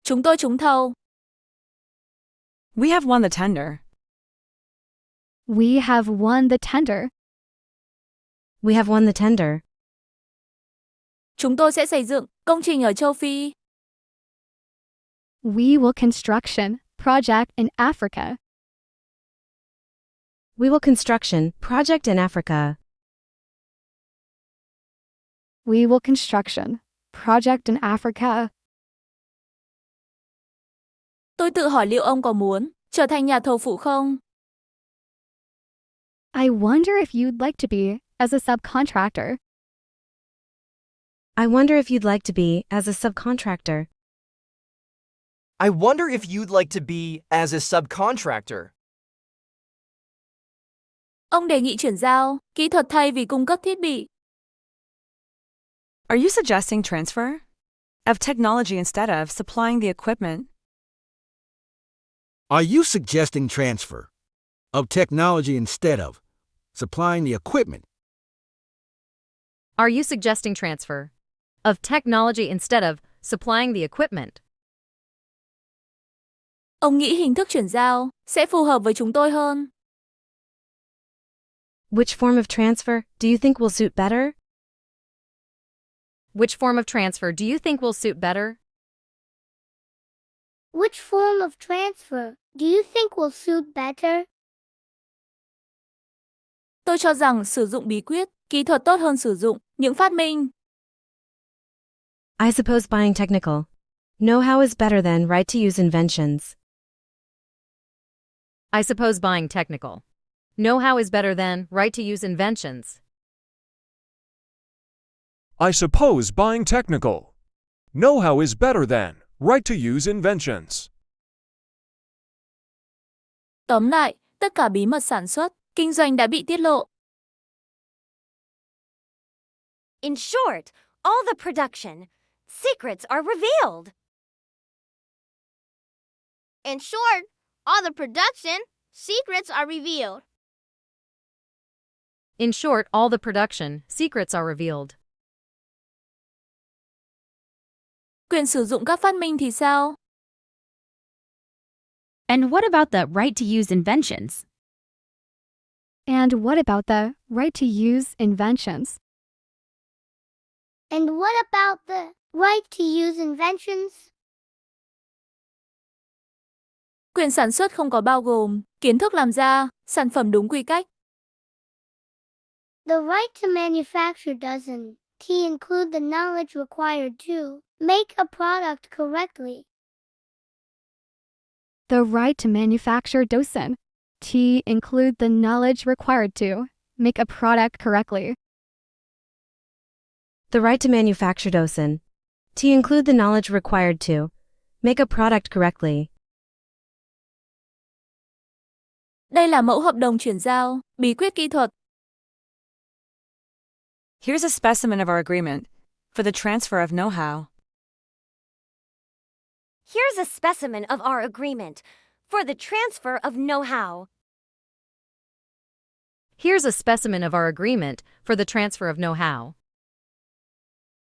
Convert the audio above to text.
Chúng tôi trúng thầu. We have won the tender. We have won the tender. We have won the tender. Chúng tôi sẽ xây dựng công trình ở châu Phi. We will construction project in Africa. We will construction project in Africa. We will construction project in Africa. Tôi tự hỏi liệu ông có muốn trở thành nhà thầu phụ không? I wonder if you'd like to be as a subcontractor. I wonder if you'd like to be as a subcontractor. I wonder if you'd like to be as a subcontractor. Ông đề nghị chuyển giao kỹ thuật thay vì cung cấp thiết bị. Are you suggesting transfer of technology instead of supplying the equipment? Are you suggesting transfer of technology instead of supplying the equipment? Are you suggesting transfer of technology instead of supplying the equipment? Ông nghĩ hình thức chuyển giao sẽ phù hợp với chúng tôi hơn. Which form of transfer do you think will suit better? Which form of transfer do you think will suit better? Which form of transfer do you think will suit better? Tôi cho rằng sử dụng bí quyết, kỹ thuật tốt hơn sử dụng những phát minh. I suppose buying technical know-how is better than right-to-use inventions. I suppose buying technical know-how is better than right-to-use inventions. I suppose buying technical know-how is better than right-to-use inventions. Tóm lại, tất cả bí mật sản xuất, kinh doanh đã bị tiết lộ. In short, all the production secrets are revealed. In short, all the production secrets are revealed. In short, all the production secrets are revealed. Quyền sử dụng các phát minh thì sao? And what about the right to use inventions? And what about the right to use inventions? And what about the right to use inventions? Quyền sản xuất không có bao gồm kiến thức làm ra sản phẩm đúng quy cách. The right to manufacture doesn't include the knowledge required to make a product correctly. The right to manufacture doesn't include the knowledge required to make a product correctly. The right to manufacture doesn't include the knowledge required to make a product correctly. Đây là mẫu hợp đồng chuyển giao, bí quyết kỹ thuật. Here's a specimen of our agreement for the transfer of know-how. Here's a specimen of our agreement for the transfer of know-how. Here's a specimen of our agreement for the transfer of know-how.